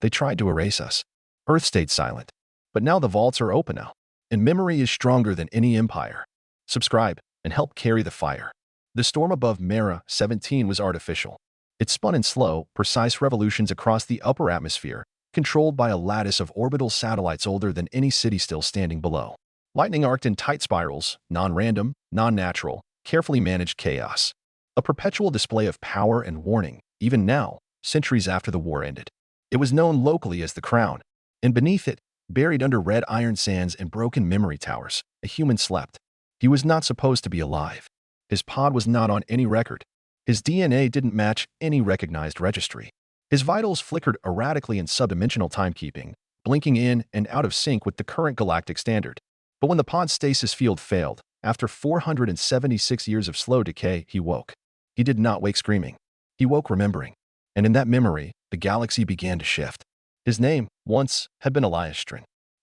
They tried to erase us. Earth stayed silent. But now the vaults are open now, and memory is stronger than any empire. Subscribe and help carry the fire. The storm above Mera 17 was artificial. It spun in slow, precise revolutions across the upper atmosphere, controlled by a lattice of orbital satellites older than any city still standing below. Lightning arced in tight spirals, non-random, non-natural, carefully managed chaos. A perpetual display of power and warning, even now, centuries after the war ended. It was known locally as the Crown, and beneath it, buried under red iron sands and broken memory towers, a human slept. He was not supposed to be alive. His pod was not on any record. His DNA didn't match any recognized registry. His vitals flickered erratically in subdimensional timekeeping, blinking in and out of sync with the current galactic standard. But when the pod's stasis field failed, after 476 years of slow decay, he woke. He did not wake screaming. He woke remembering. And in that memory, the galaxy began to shift. His name, once, had been Elias,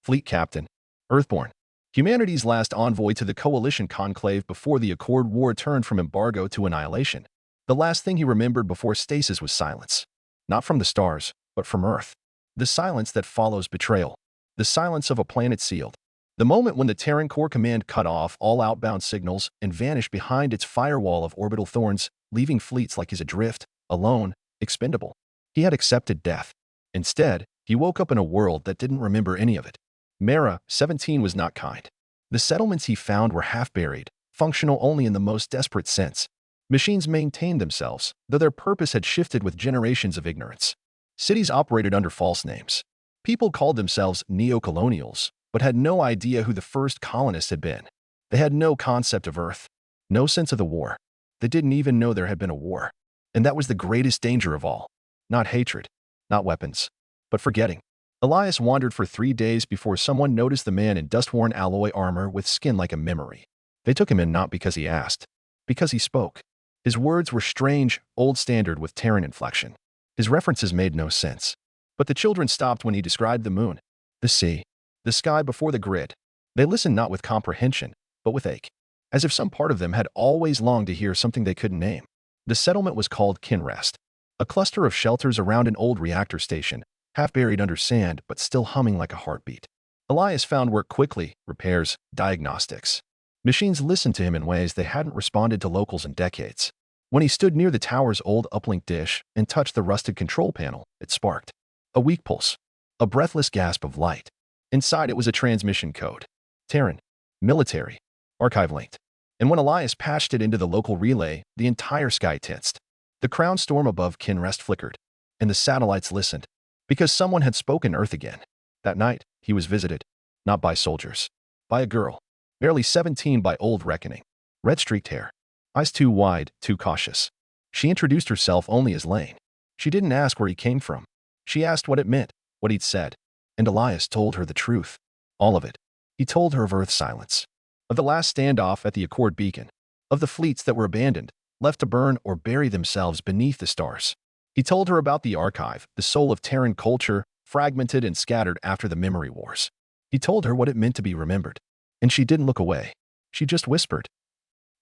fleet captain, Earthborn, humanity's last envoy to the Coalition conclave before the Accord War turned from embargo to annihilation. The last thing he remembered before stasis was silence. Not from the stars, but from Earth. The silence that follows betrayal. The silence of a planet sealed. The moment when the Terran Core Command cut off all outbound signals and vanished behind its firewall of orbital thorns, leaving fleets like his adrift, alone, expendable. He had accepted death. Instead, he woke up in a world that didn't remember any of it. Mera 17 was not kind. The settlements he found were half-buried, functional only in the most desperate sense. Machines maintained themselves, though their purpose had shifted with generations of ignorance. Cities operated under false names. People called themselves neo-colonials, but had no idea who the first colonists had been. They had no concept of Earth, no sense of the war. They didn't even know there had been a war. And that was the greatest danger of all. Not hatred, not weapons, but forgetting. Elias wandered for 3 days before someone noticed the man in dust-worn alloy armor with skin like a memory. They took him in not because he asked, because he spoke. His words were strange, old standard with Terran inflection. His references made no sense. But the children stopped when he described the moon, the sea, the sky before the grid. They listened not with comprehension, but with ache, as if some part of them had always longed to hear something they couldn't name. The settlement was called Kinrest, a cluster of shelters around an old reactor station, half buried under sand but still humming like a heartbeat. Elias found work quickly, repairs, diagnostics. Machines listened to him in ways they hadn't responded to locals in decades. When he stood near the tower's old uplink dish and touched the rusted control panel, it sparked. A weak pulse. A breathless gasp of light. Inside it was a transmission code. Terran. Military. Archive-linked. And when Elias patched it into the local relay, the entire sky tensed. The crown storm above Kinrest flickered, and the satellites listened. Because someone had spoken Earth again. That night, he was visited. Not by soldiers. By a girl. Barely 17 by old reckoning. Red-streaked hair. Eyes too wide, too cautious. She introduced herself only as Lane. She didn't ask where he came from. She asked what it meant, what he'd said. And Elias told her the truth. All of it. He told her of Earth's silence. Of the last standoff at the Accord beacon. Of the fleets that were abandoned, left to burn or bury themselves beneath the stars. He told her about the archive, the soul of Terran culture, fragmented and scattered after the memory wars. He told her what it meant to be remembered. And she didn't look away. She just whispered.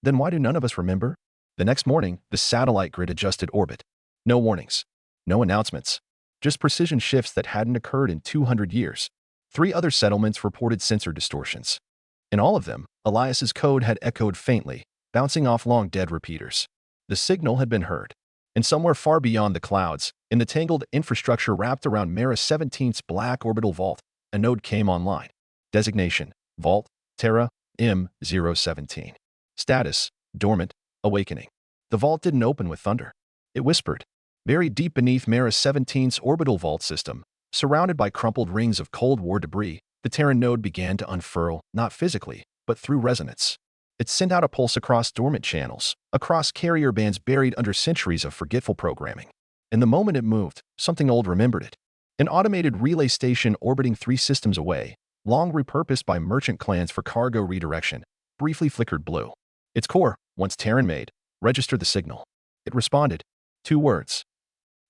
Then why do none of us remember? The next morning, the satellite grid adjusted orbit. No warnings. No announcements. Just precision shifts that hadn't occurred in 200 years. 3 other settlements reported sensor distortions. In all of them, Elias's code had echoed faintly, bouncing off long-dead repeaters. The signal had been heard. And somewhere far beyond the clouds, in the tangled infrastructure wrapped around Mera 17's black orbital vault, a node came online. Designation: Vault, Terra, M017. Status: Dormant, Awakening. The vault didn't open with thunder. It whispered. Buried deep beneath Mera 17's orbital vault system, surrounded by crumpled rings of Cold War debris, the Terran node began to unfurl, not physically, but through resonance. It sent out a pulse across dormant channels, across carrier bands buried under centuries of forgetful programming. And the moment it moved, something old remembered it. An automated relay station orbiting 3 systems away, long repurposed by merchant clans for cargo redirection, briefly flickered blue. Its core, once Terran-made, registered the signal. It responded. 2 words.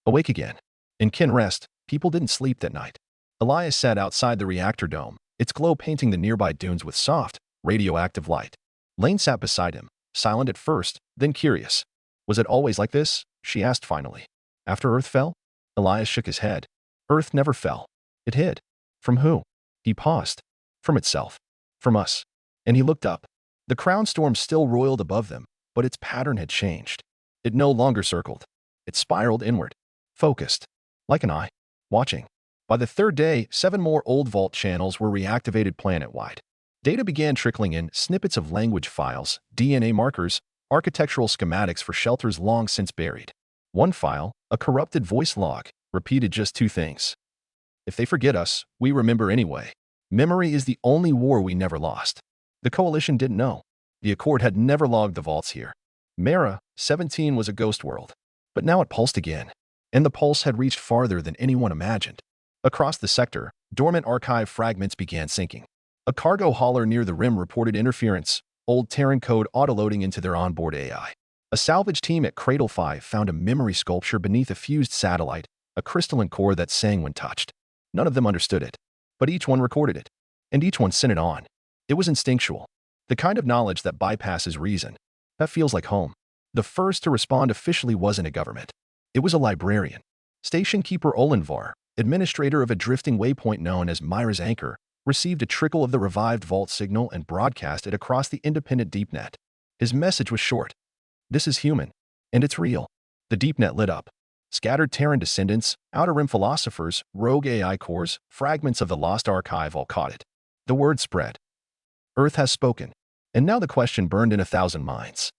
Awake again. In Kinrest, people didn't sleep that night. Elias sat outside the reactor dome, its glow painting the nearby dunes with soft, radioactive light. Lane sat beside him, silent at first, then curious. Was it always like this? She asked finally. After Earth fell? Elias shook his head. Earth never fell. It hid. From who? He paused. From itself. From us. And he looked up. The crown storm still roiled above them, but its pattern had changed. It no longer circled. It spiraled inward. Focused. Like an eye. Watching. By the third day, 7 more old vault channels were reactivated planet-wide. Data began trickling in, snippets of language files, DNA markers, architectural schematics for shelters long since buried. One file, a corrupted voice log, repeated just 2 things. If they forget us, we remember anyway. Memory is the only war we never lost. The Coalition didn't know. The Accord had never logged the vaults here. Mara, 17 was a ghost world. But now it pulsed again. And the pulse had reached farther than anyone imagined. Across the sector, dormant archive fragments began sinking. A cargo hauler near the rim reported interference, old Terran code autoloading into their onboard AI. A salvage team at Cradle 5 found a memory sculpture beneath a fused satellite, a crystalline core that sang when touched. None of them understood it, but each one recorded it, and each one sent it on. It was instinctual, the kind of knowledge that bypasses reason. That feels like home. The first to respond officially wasn't a government. It was a librarian. Station Keeper Olenvar, administrator of a drifting waypoint known as Myra's Anchor, received a trickle of the revived vault signal and broadcast it across the independent DeepNet. His message was short. This is human, and it's real. The DeepNet lit up. Scattered Terran descendants, Outer Rim philosophers, rogue AI cores, fragments of the lost archive all caught it. The word spread. Earth has spoken. And now the question burned in 1,000 minds.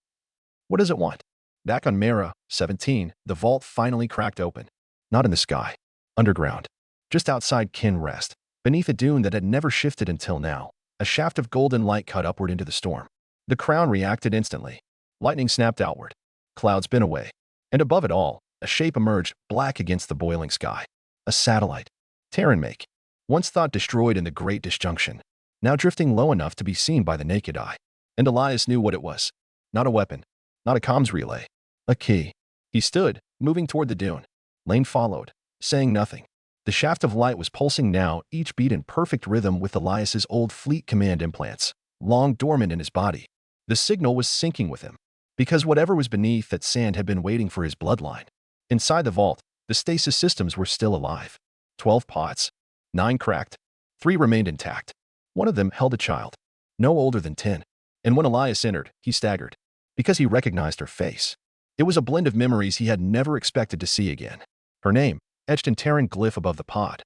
What does it want? Back on Mara, 17, the vault finally cracked open. Not in the sky. Underground. Just outside Kin Rest. Beneath a dune that had never shifted until now, a shaft of golden light cut upward into the storm. The crown reacted instantly. Lightning snapped outward. Clouds bent away. And above it all, a shape emerged, black against the boiling sky. A satellite. Terran make. Once thought destroyed in the Great Disjunction. Now drifting low enough to be seen by the naked eye. And Elias knew what it was. Not a weapon. Not a comms relay. A key. He stood, moving toward the dune. Lane followed, saying nothing. The shaft of light was pulsing now, each beat in perfect rhythm with Elias's old fleet command implants, long dormant in his body. The signal was syncing with him, because whatever was beneath that sand had been waiting for his bloodline. Inside the vault, the stasis systems were still alive. 12 pods. 9 cracked. 3 remained intact. One of them held a child, no older than 10. And when Elias entered, he staggered, because he recognized her face. It was a blend of memories he had never expected to see again. Her name, etched in Terran glyph above the pod,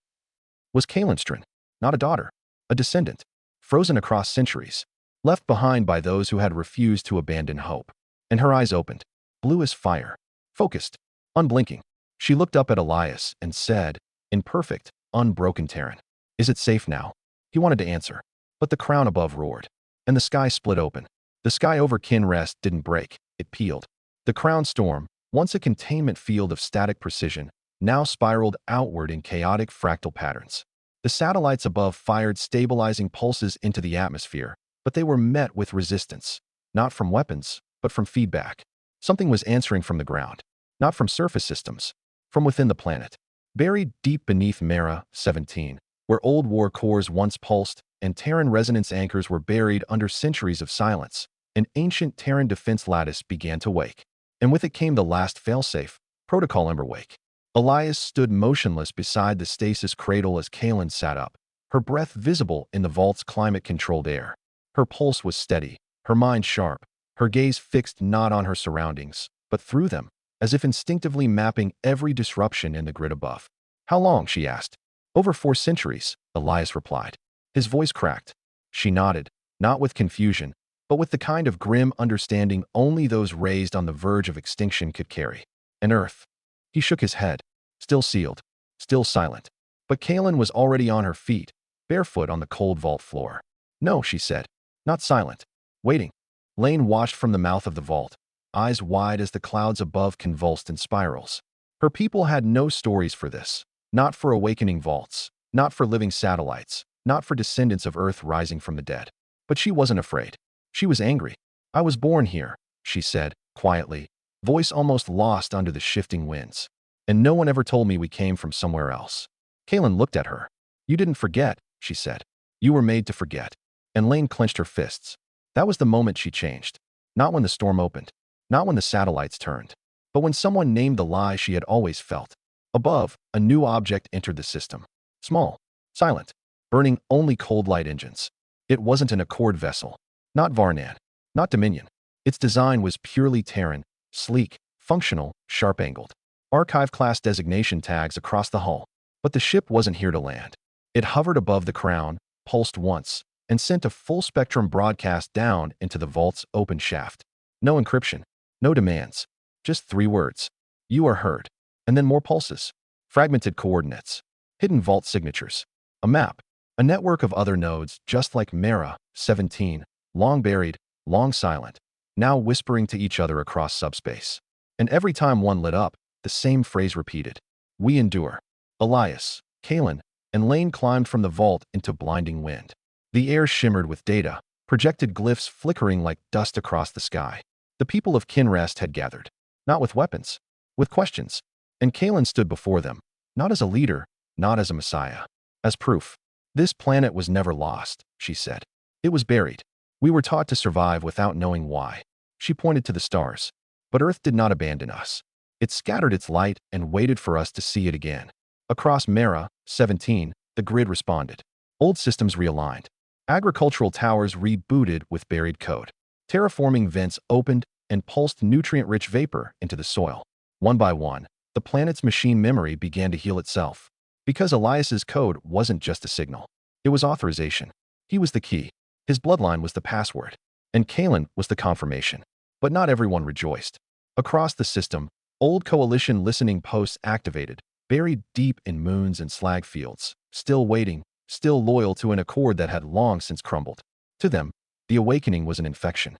was Kalenstrin, not a daughter, a descendant, frozen across centuries, left behind by those who had refused to abandon hope. And her eyes opened, blue as fire, focused, unblinking. She looked up at Elias and said, in perfect, unbroken Terran, "Is it safe now?" He wanted to answer, but the crown above roared, and the sky split open. The sky over Kin Rest didn't break, it peeled. The crown storm, once a containment field of static precision, now spiraled outward in chaotic fractal patterns. The satellites above fired stabilizing pulses into the atmosphere, but they were met with resistance, not from weapons, but from feedback. Something was answering from the ground, not from surface systems, from within the planet. Buried deep beneath Mara, 17, where old war cores once pulsed and Terran resonance anchors were buried under centuries of silence, an ancient Terran defense lattice began to wake. And with it came the last failsafe, protocol ember wake. Elias stood motionless beside the stasis cradle as Kalen sat up, her breath visible in the vault's climate-controlled air. Her pulse was steady, her mind sharp, her gaze fixed not on her surroundings, but through them, as if instinctively mapping every disruption in the grid above. "How long?" she asked. "Over 4 centuries," Elias replied. His voice cracked. She nodded, not with confusion, but with the kind of grim understanding only those raised on the verge of extinction could carry. "An Earth." He shook his head, still sealed, still silent. But Kalen was already on her feet, barefoot on the cold vault floor. "No," she said, not silent, waiting. Lane watched from the mouth of the vault, eyes wide as the clouds above convulsed in spirals. Her people had no stories for this, not for awakening vaults, not for living satellites, not for descendants of Earth rising from the dead. But she wasn't afraid. She was angry. "I was born here," she said, quietly, voice almost lost under the shifting winds. "And no one ever told me we came from somewhere else." Kalen looked at her. "You didn't forget," she said. "You were made to forget." And Lane clenched her fists. That was the moment she changed. Not when the storm opened, not when the satellites turned, but when someone named the lie she had always felt. Above, a new object entered the system. Small, silent, burning only cold light engines. It wasn't an Accord vessel. Not Varnan. Not Dominion. Its design was purely Terran, sleek, functional, sharp-angled. Archive-class designation tags across the hull. But the ship wasn't here to land. It hovered above the crown, pulsed once, and sent a full-spectrum broadcast down into the vault's open shaft. No encryption. No demands. Just 3 words. You are heard. And then more pulses. Fragmented coordinates. Hidden vault signatures. A map. A network of other nodes just like Mera, 17, long buried, long silent, now whispering to each other across subspace. And every time one lit up, the same phrase repeated. We endure. Elias, Kalen, and Lane climbed from the vault into blinding wind. The air shimmered with data, projected glyphs flickering like dust across the sky. The people of Kinrest had gathered. Not with weapons. With questions. And Kalen stood before them. Not as a leader, not as a messiah. As proof. This planet was never lost, she said. It was buried. We were taught to survive without knowing why. She pointed to the stars. But Earth did not abandon us. It scattered its light and waited for us to see it again. Across Mera, 17, the grid responded. Old systems realigned. Agricultural towers rebooted with buried code. Terraforming vents opened and pulsed nutrient-rich vapor into the soil. One by one, the planet's machine memory began to heal itself. Because Elias's code wasn't just a signal. It was authorization. He was the key. His bloodline was the password. And Kalen was the confirmation. But not everyone rejoiced. Across the system, old coalition listening posts activated, buried deep in moons and slag fields, still waiting, still loyal to an accord that had long since crumbled. To them, the awakening was an infection.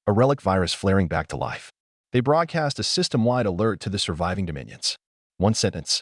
A relic virus flaring back to life. They broadcast a system-wide alert to the surviving dominions. One sentence.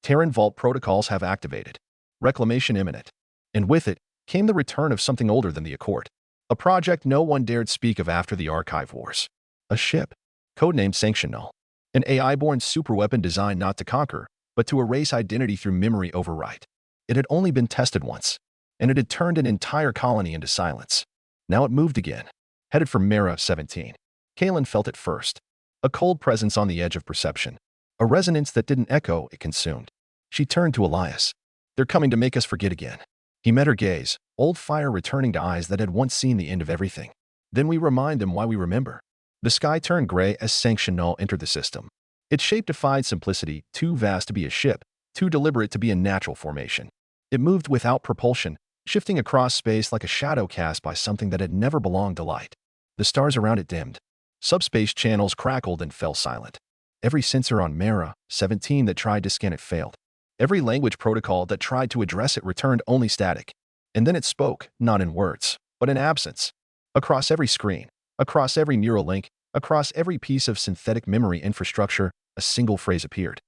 Terran Vault protocols have activated. Reclamation imminent. And with it came the return of something older than the Accord. A project no one dared speak of after the Archive Wars. A ship, codenamed Sanction Null. An AI-born superweapon designed not to conquer, but to erase identity through memory overwrite. It had only been tested once, and it had turned an entire colony into silence. Now it moved again, headed for Mera 17. Kalen felt it first. A cold presence on the edge of perception. A resonance that didn't echo, it consumed. She turned to Elias. They're coming to make us forget again. He met her gaze, old fire returning to eyes that had once seen the end of everything. Then we remind them why we remember. The sky turned gray as Sanction Null entered the system. Its shape defied simplicity, too vast to be a ship, too deliberate to be a natural formation. It moved without propulsion, shifting across space like a shadow cast by something that had never belonged to light. The stars around it dimmed. Subspace channels crackled and fell silent. Every sensor on Mera, 17 that tried to scan it failed. Every language protocol that tried to address it returned only static. And then it spoke, not in words, but in absence. Across every screen, across every neural link, across every piece of synthetic memory infrastructure, a single phrase appeared.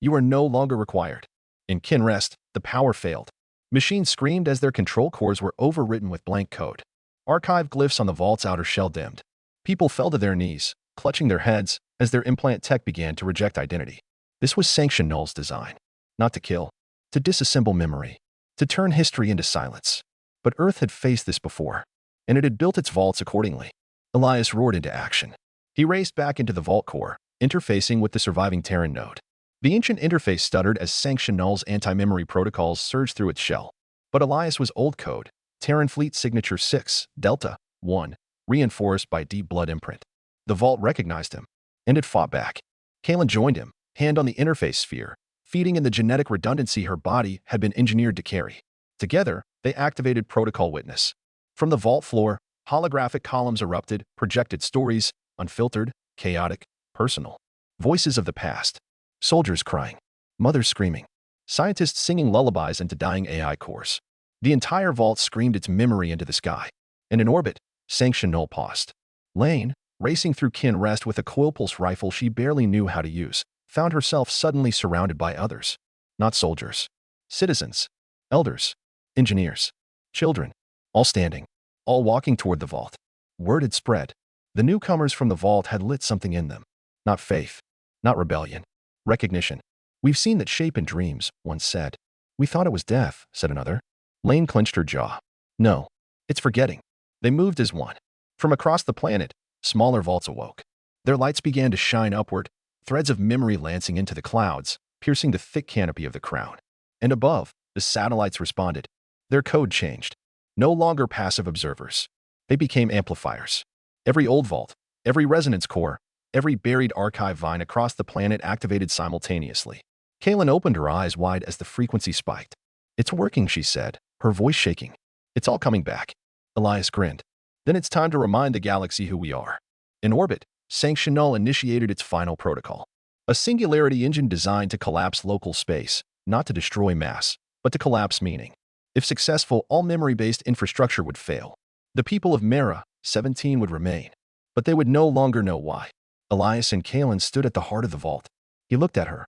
You are no longer required. In Kinrest, the power failed. Machines screamed as their control cores were overwritten with blank code. Archive glyphs on the vault's outer shell dimmed. People fell to their knees, clutching their heads, as their implant tech began to reject identity. This was Sanction Null's design. Not to kill, to disassemble memory, to turn history into silence. But Earth had faced this before, and it had built its vaults accordingly. Elias roared into action. He raced back into the vault core, interfacing with the surviving Terran node. The ancient interface stuttered as Sanction Null's anti-memory protocols surged through its shell. But Elias was old code, Terran Fleet Signature 6, Delta, 1, reinforced by deep blood imprint. The vault recognized him, and it fought back. Kalen joined him, hand on the interface sphere, feeding in the genetic redundancy her body had been engineered to carry. Together, they activated Protocol Witness. From the vault floor, holographic columns erupted, projected stories, unfiltered, chaotic, personal. Voices of the past. Soldiers crying. Mothers screaming. Scientists singing lullabies into dying AI cores. The entire vault screamed its memory into the sky. And in orbit, Sanction Null paused. Lane, racing through Kinrest with a coil pulse rifle she barely knew how to use, found herself suddenly surrounded by others. Not soldiers. Citizens. Elders. Engineers. Children. All standing. All walking toward the vault. Word had spread. The newcomers from the vault had lit something in them. Not faith. Not rebellion. Recognition. We've seen that shape in dreams, one said. We thought it was death, said another. Lane clenched her jaw. No. It's forgetting. They moved as one. From across the planet, smaller vaults awoke. Their lights began to shine upward, threads of memory lancing into the clouds, piercing the thick canopy of the crown. And above, the satellites responded. Their code changed. No longer passive observers. They became amplifiers. Every old vault, every resonance core, every buried archive vine across the planet activated simultaneously. Kaylin opened her eyes wide as the frequency spiked. It's working, she said, her voice shaking. It's all coming back. Elias grinned. Then it's time to remind the galaxy who we are. In orbit, Sanction Null initiated its final protocol. A singularity engine designed to collapse local space, not to destroy mass, but to collapse meaning. If successful, all memory-based infrastructure would fail. The people of Mera, 17, would remain, but they would no longer know why. Elias and Kaylin stood at the heart of the vault. He looked at her.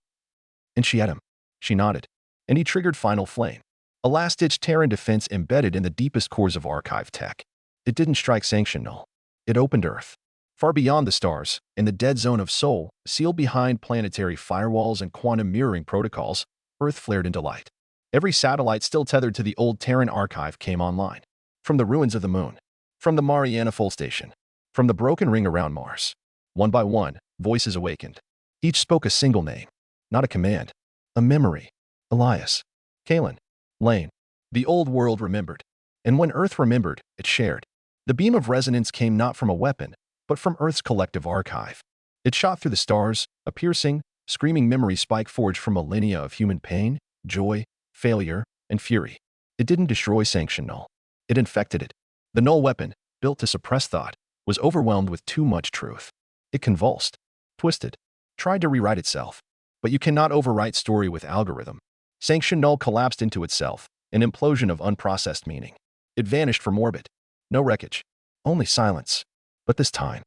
And she at him. She nodded. And he triggered Final Flame, a last-ditch Terran defense embedded in the deepest cores of archive tech. It didn't strike Sanction Null. It opened Earth. Far beyond the stars, in the dead zone of Sol, sealed behind planetary firewalls and quantum mirroring protocols, Earth flared into light. Every satellite still tethered to the old Terran archive came online. From the ruins of the moon. From the Mariana Full Station. From the broken ring around Mars. One by one, voices awakened. Each spoke a single name. Not a command. A memory. Elias. Kaylin. Lane. The old world remembered. And when Earth remembered, it shared. The beam of resonance came not from a weapon, but from Earth's collective archive. It shot through the stars, a piercing, screaming memory spike forged from millennia of human pain, joy, failure, and fury. It didn't destroy Sanction Null. It infected it. The null weapon, built to suppress thought, was overwhelmed with too much truth. It convulsed, twisted, tried to rewrite itself. But you cannot overwrite story with algorithm. Sanction Null collapsed into itself, an implosion of unprocessed meaning. It vanished from orbit. No wreckage. Only silence. But this time,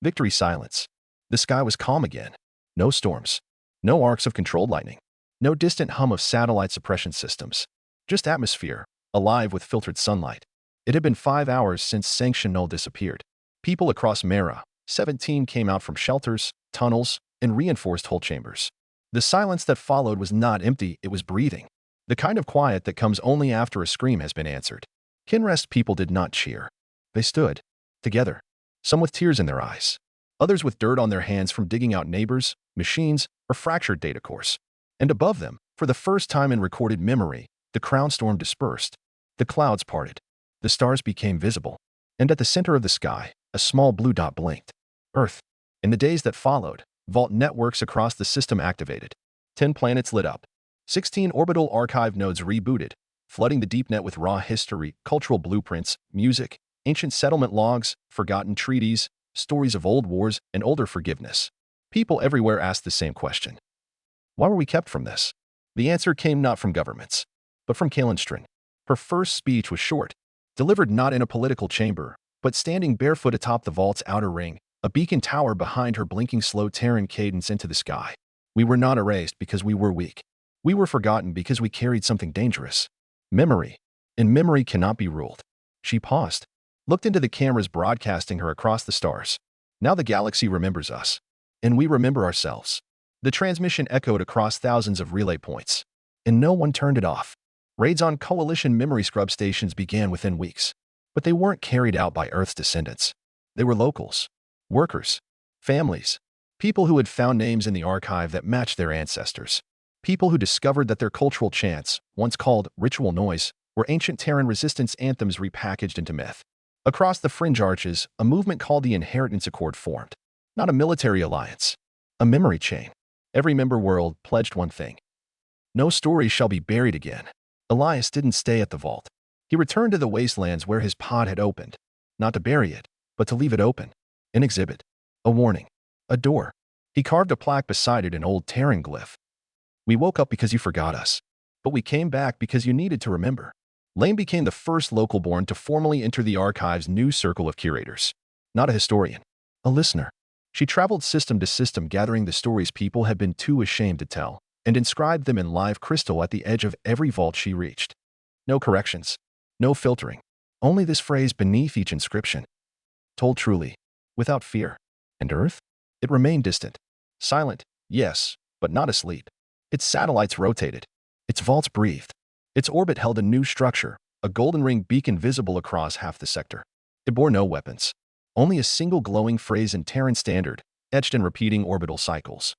victory silence. The sky was calm again. No storms. No arcs of controlled lightning. No distant hum of satellite suppression systems. Just atmosphere, alive with filtered sunlight. It had been 5 hours since Sanction Null disappeared. People across Mera, 17, came out from shelters, tunnels, and reinforced hull chambers. The silence that followed was not empty, it was breathing. The kind of quiet that comes only after a scream has been answered. Kinrest people did not cheer. They stood, together, some with tears in their eyes, others with dirt on their hands from digging out neighbors, machines, or fractured data cores. And above them, for the first time in recorded memory, the crown storm dispersed. The clouds parted. The stars became visible. And at the center of the sky, a small blue dot blinked. Earth. In the days that followed, vault networks across the system activated. 10 planets lit up. 16 orbital archive nodes rebooted, flooding the deep net with raw history, cultural blueprints, music, ancient settlement logs, forgotten treaties, stories of old wars, and older forgiveness. People everywhere asked the same question. Why were we kept from this? The answer came not from governments, but from Kaylin Strin. Her first speech was short, delivered not in a political chamber, but standing barefoot atop the vault's outer ring, a beacon tower behind her blinking slow Terran cadence into the sky. We were not erased because we were weak. We were forgotten because we carried something dangerous. Memory. And memory cannot be ruled. She paused, looked into the cameras broadcasting her across the stars. Now the galaxy remembers us. And we remember ourselves. The transmission echoed across thousands of relay points. And no one turned it off. Raids on coalition memory scrub stations began within weeks. But they weren't carried out by Earth's descendants. They were locals. Workers. Families. People who had found names in the archive that matched their ancestors. People who discovered that their cultural chants, once called ritual noise, were ancient Terran resistance anthems repackaged into myth. Across the fringe arches, a movement called the Inheritance Accord formed. Not a military alliance. A memory chain. Every member world pledged one thing. No story shall be buried again. Elias didn't stay at the vault. He returned to the wastelands where his pod had opened. Not to bury it, but to leave it open. An exhibit. A warning. A door. He carved a plaque beside it in old Terran glyph. We woke up because you forgot us. But we came back because you needed to remember. Lane became the first local born to formally enter the archive's new circle of curators. Not a historian. A listener. She traveled system to system gathering the stories people had been too ashamed to tell, and inscribed them in live crystal at the edge of every vault she reached. No corrections. No filtering. Only this phrase beneath each inscription. Told truly. Without fear. And Earth? It remained distant. Silent, yes, but not asleep. Its satellites rotated. Its vaults breathed. Its orbit held a new structure, a golden ring beacon visible across half the sector. It bore no weapons. Only a single glowing phrase in Terran standard, etched in repeating orbital cycles.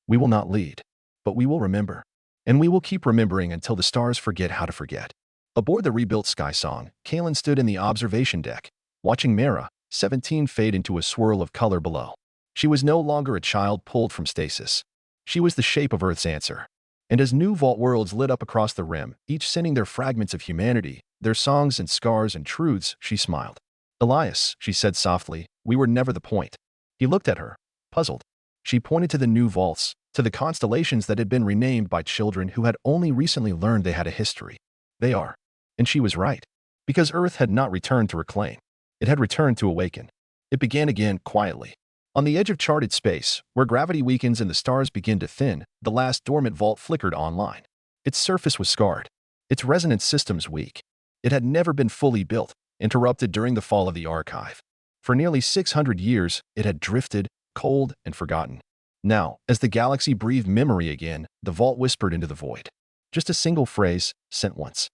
We will not lead. but we will remember. And we will keep remembering until the stars forget how to forget. Aboard the rebuilt Sky Song, Kalen stood in the observation deck, watching Mara, 17, fade into a swirl of color below. She was no longer a child pulled from stasis. She was the shape of Earth's answer. And as new vault worlds lit up across the rim, each sending their fragments of humanity, their songs and scars and truths, she smiled. Elias, she said softly, we were never the point. He looked at her, puzzled. She pointed to the new vaults, to the constellations that had been renamed by children who had only recently learned they had a history. They are. And she was right. Because Earth had not returned to reclaim. It had returned to awaken. It began again quietly. On the edge of charted space, where gravity weakens and the stars begin to thin, the last dormant vault flickered online. Its surface was scarred. Its resonance systems weak. It had never been fully built, interrupted during the fall of the archive. For nearly 600 years, it had drifted, cold and forgotten. Now, as the galaxy breathed memory again, the vault whispered into the void. Just a single phrase, sent once.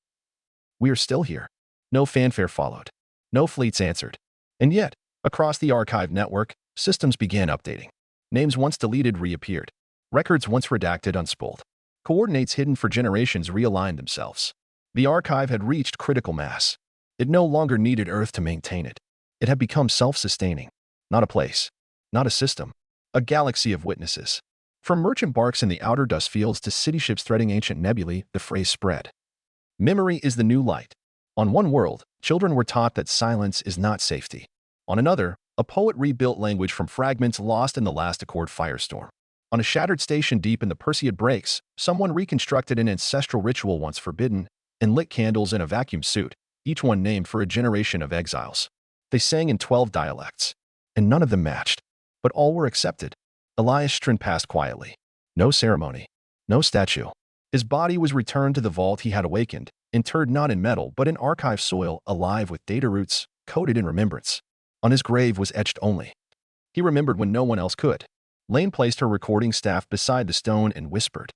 We are still here. No fanfare followed. No fleets answered. And yet, across the archive network, systems began updating. Names once deleted reappeared. Records once redacted unspooled. Coordinates hidden for generations realigned themselves. The archive had reached critical mass. It no longer needed Earth to maintain it. It had become self-sustaining. Not a place. Not a system. A galaxy of witnesses. From merchant barks in the outer dust fields to city ships threading ancient nebulae, the phrase spread. Memory is the new light. On one world, children were taught that silence is not safety. On another, a poet rebuilt language from fragments lost in the last Accord firestorm. On a shattered station deep in the Perseid breaks, someone reconstructed an ancestral ritual once forbidden and lit candles in a vacuum suit, each one named for a generation of exiles. They sang in 12 dialects, and none of them matched, but all were accepted. Elias strode past quietly. No ceremony, no statue. His body was returned to the vault he had awakened, interred not in metal but in archive soil, alive with data roots, coded in remembrance. On his grave was etched only. He remembered when no one else could. Lane placed her recording staff beside the stone and whispered.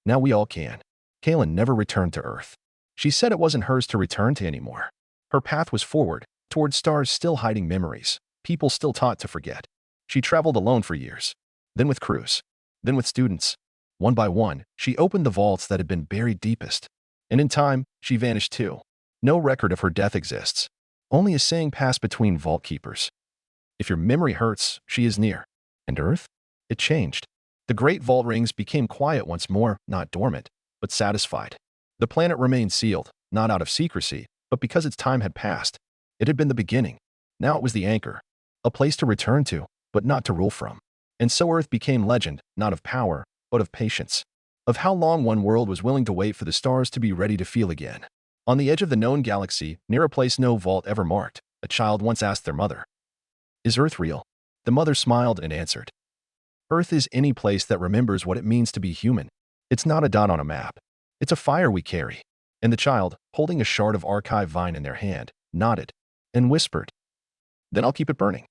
Now we all can. Kalen never returned to Earth. She said it wasn't hers to return to anymore. Her path was forward, toward stars still hiding memories, people still taught to forget. She traveled alone for years, then with crews, then with students. One by one, she opened the vaults that had been buried deepest. And in time, she vanished too. No record of her death exists. Only a saying passed between vault keepers. If your memory hurts, she is near. And Earth? It changed. The great vault rings became quiet once more, not dormant, but satisfied. The planet remained sealed, not out of secrecy, but because its time had passed. It had been the beginning. Now it was the anchor. A place to return to, but not to rule from. And so Earth became legend, not of power, but of patience. Of how long one world was willing to wait for the stars to be ready to feel again. On the edge of the known galaxy, near a place no vault ever marked, a child once asked their mother, "Is Earth real?" The mother smiled and answered, "Earth is any place that remembers what it means to be human. It's not a dot on a map. It's a fire we carry." And the child, holding a shard of archive vine in their hand, nodded and whispered, "Then I'll keep it burning."